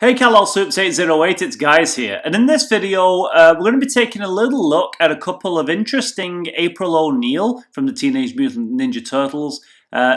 Hey Kal Soups 808, it's Guys here, and in this video we're going to be taking a little look at a couple of interesting April O'Neil from the Teenage Mutant Ninja Turtles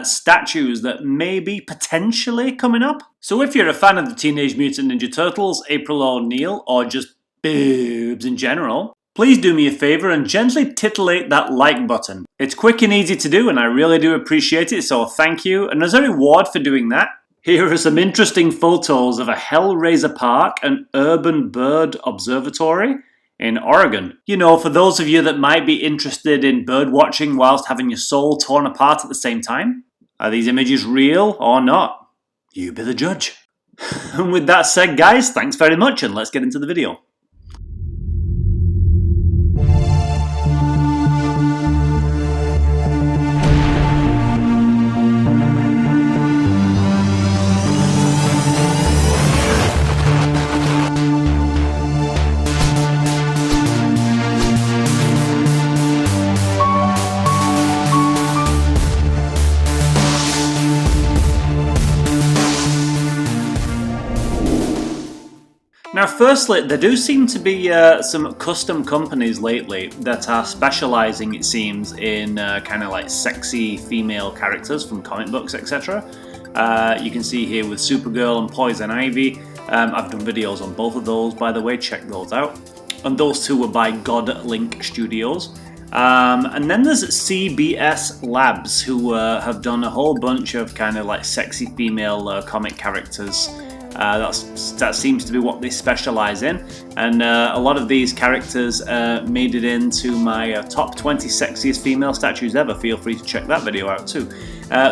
statues that may be potentially coming up. So if you're a fan of the Teenage Mutant Ninja Turtles, April O'Neil, or just boobs in general, please do me a favour and gently titillate that like button. It's quick and easy to do and I really do appreciate it, so thank you, and as a reward for doing that, here are some interesting photos of a Hellraiser Park, an urban bird observatory in Oregon. You know, for those of you that might be interested in bird watching whilst having your soul torn apart at the same time. Are these images real or not? You be the judge. And with that said, guys, thanks very much and let's get into the video. Now firstly, there do seem to be some custom companies lately that are specialising, it seems, in kind of like sexy female characters from comic books, etc. You can see here with Supergirl and Poison Ivy. I've done videos on both of those, by the way, check those out. And those two were by Godlink Studios. And then there's CBS LABS, who have done a whole bunch of kind of like sexy female comic characters. That seems to be what they specialise in, and a lot of these characters made it into my top 20 sexiest female statues ever. Feel free to check that video out too.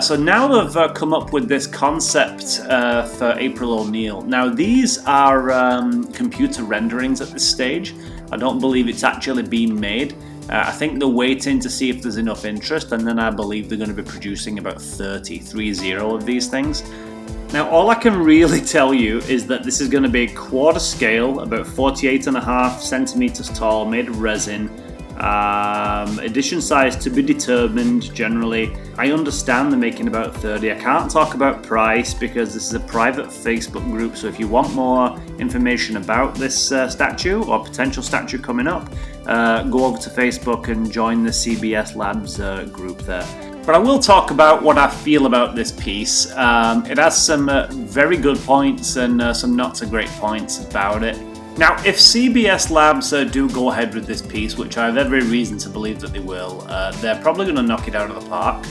So now they've come up with this concept for April O'Neil. Now these are computer renderings at this stage. I don't believe it's actually been made. I think they're waiting to see if there's enough interest, and then I believe they're going to be producing about 30 of these things. Now all I can really tell you is that this is going to be quarter scale, about 48.5 centimeters tall, made of resin. Edition size to be determined generally. I understand they're making about 30. I can't talk about price because this is a private Facebook group, so if you want more information about this statue or potential statue coming up, go over to Facebook and join the CBS Labs group there. But I will talk about what I feel about this piece. It has some very good points and some not so great points about it. Now, if CBS Labs do go ahead with this piece, which I have every reason to believe that they will, they're probably going to knock it out of the park.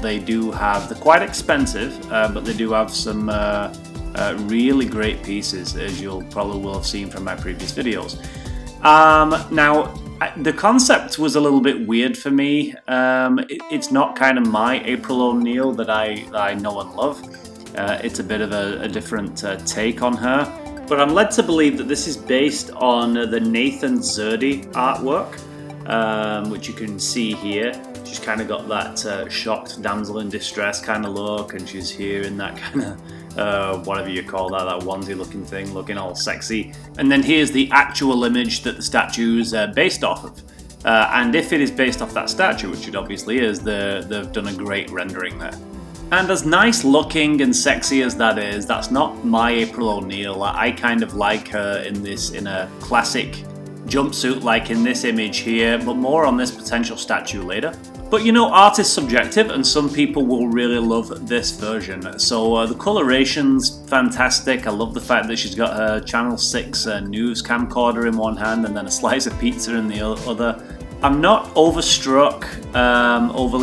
They're quite expensive, but they do have some really great pieces, as you'll probably will have seen from my previous videos. Now, the concept was a little bit weird for me. It's not kind of my April O'Neil that I know and love. It's a bit of a different take on her. But I'm led to believe that this is based on the Nathan Zerdy artwork, which you can see here. She's kind of got that shocked damsel in distress kind of look, and she's here in that kind of whatever you call that onesie looking thing, looking all sexy. And then here's the actual image that the statue's based off of. And if it is based off that statue, which it obviously is, they've done a great rendering there. And as nice looking and sexy as that is, that's not my April O'Neil. I kind of like her in a classic jumpsuit like in this image here, but more on this potential statue later. But you know, art is subjective and some people will really love this version. So the coloration's fantastic. I love the fact that she's got her Channel 6 news camcorder in one hand and then a slice of pizza in the other. I'm not overly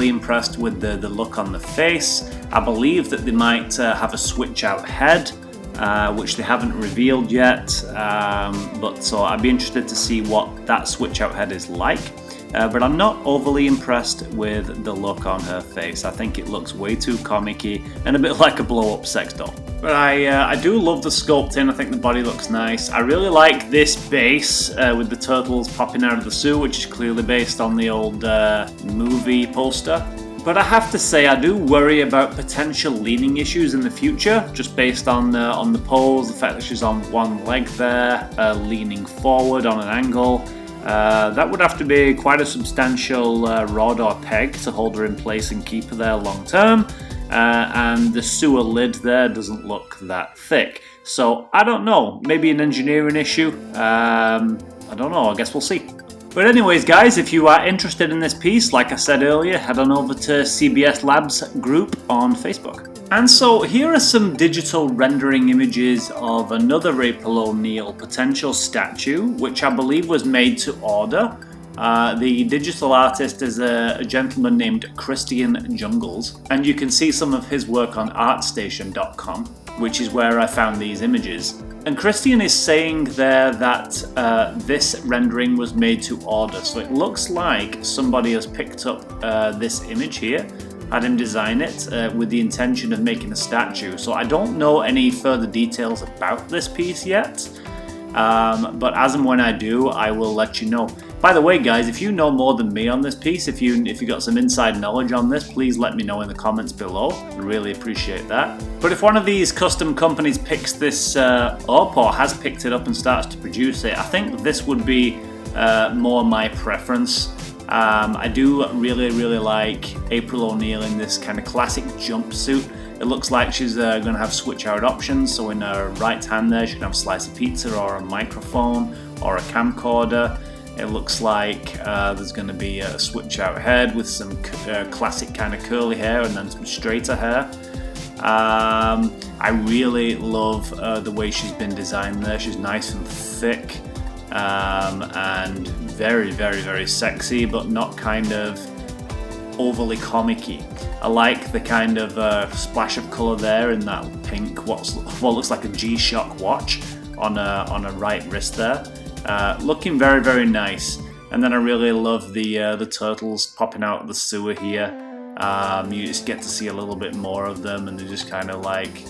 impressed with the look on the face. I believe that they might have a switch out head, which they haven't revealed yet, but so I'd be interested to see what that switch out head is like. But I'm not overly impressed with the look on her face. I think it looks way too comic-y and a bit like a blow-up sex doll. But I do love the sculpting. I think the body looks nice. I really like this base with the turtles popping out of the suit, which is clearly based on the old movie poster. But I have to say, I do worry about potential leaning issues in the future, just based on the pose, the fact that she's on one leg there, leaning forward on an angle. That would have to be quite a substantial rod or peg to hold her in place and keep her there long term. And the sewer lid there doesn't look that thick. So I don't know, maybe an engineering issue. I don't know, I guess we'll see. But anyways guys, if you are interested in this piece, like I said earlier, head on over to CBS Labs group on Facebook. And so here are some digital rendering images of another April O'Neil potential statue, which I believe was made to order. The digital artist is a gentleman named Christian Jungles, and you can see some of his work on artstation.com, which is where I found these images. And Christian is saying there that this rendering was made to order, so it looks like somebody has picked up this image here, had him design it with the intention of making a statue. So I don't know any further details about this piece yet, but as and when I do, I will let you know. By the way guys, if you know more than me on this piece, if you got some inside knowledge on this, please let me know in the comments below. I really appreciate that. But if one of these custom companies picks this up or has picked it up and starts to produce it, I think this would be more my preference. I do really like April O'Neil in this kind of classic jumpsuit. It looks like she's going to have switch out options, so in her right hand there she can have a slice of pizza or a microphone or a camcorder. It looks like there's going to be a switch out head with some classic kind of curly hair and then some straighter hair. I really love the way she's been designed there. She's nice and thick and very sexy, but not kind of overly comic-y. I like the kind of splash of colour there in that pink, what looks like a G-Shock watch on a right wrist there. Looking very nice. And then I really love the turtles popping out of the sewer here. You just get to see a little bit more of them, and they're just kind of like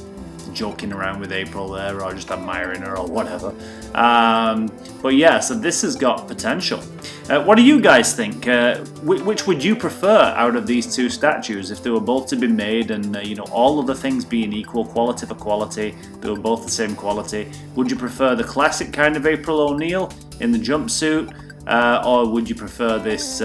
joking around with April there, or just admiring her or whatever. But yeah, so this has got potential. What do you guys think? Which would you prefer out of these two statues if they were both to be made, and you know, all of the things being equal, quality for quality, they were both the same quality? Would you prefer the classic kind of April O'Neil in the jumpsuit, or would you prefer this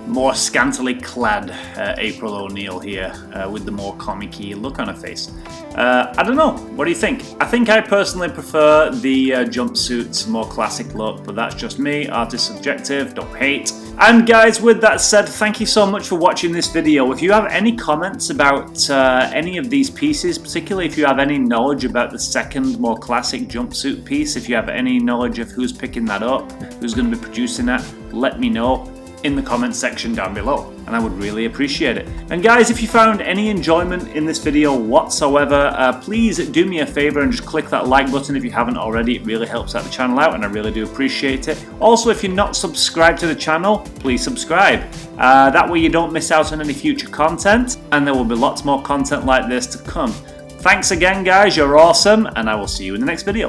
more scantily clad April O'Neil here with the more comic-y look on her face? I don't know, what do you think? I think I personally prefer the jumpsuit's more classic look, but that's just me. Art is subjective, don't hate. And guys, with that said, thank you so much for watching this video. If you have any comments about any of these pieces, particularly if you have any knowledge about the second more classic jumpsuit piece, if you have any knowledge of who's picking that up, who's going to be producing that, let me know in the comments section down below, and I would really appreciate it. And guys, if you found any enjoyment in this video whatsoever, please do me a favor and just click that like button if you haven't already. It really helps out the channel out, and I really do appreciate it. Also, if you're not subscribed to the channel, please subscribe. That way you don't miss out on any future content, and there will be lots more content like this to come. Thanks again guys, you're awesome, and I will see you in the next video.